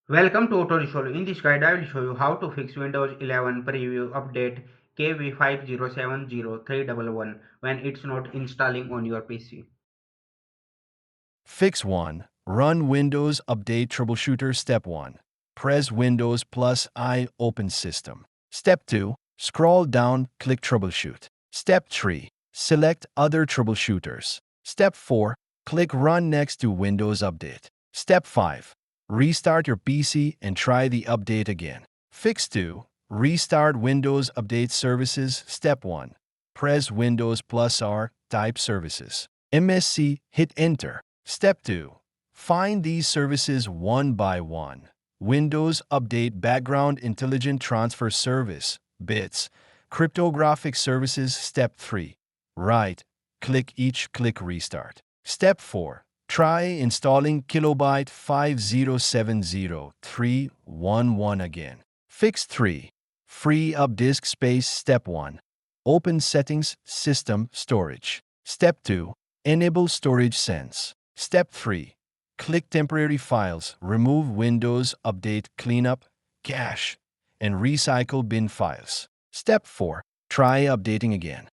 Welcome to Auto Resolve. In this guide, I will show you how to fix Windows 11 Preview Update KB5070311 when it's not installing on your PC. Fix 1. Run Windows Update Troubleshooter Step 1. Press Windows plus I open System. Step 2. Scroll down, click Troubleshoot. Step 3. Select Other Troubleshooters. Step 4. Click Run next to Windows Update. Step 5. Restart your PC and try the update again. Fix 2. Restart Windows Update Services. Step 1. Press Windows plus R, type Services. MSC, hit Enter. Step 2. Find these services one by one. Windows Update Background Intelligent Transfer Service, BITS. Cryptographic Services. Step 3. Right. Click each, click Restart. Step 4. Try installing Kilobyte 5070311 again. Fix 3. Free up disk space. Step 1. Open Settings, System, Storage. Step 2. Enable Storage Sense. Step 3. Click Temporary Files, remove Windows Update Cleanup, Cache, and Recycle Bin files. Step 4. Try updating again.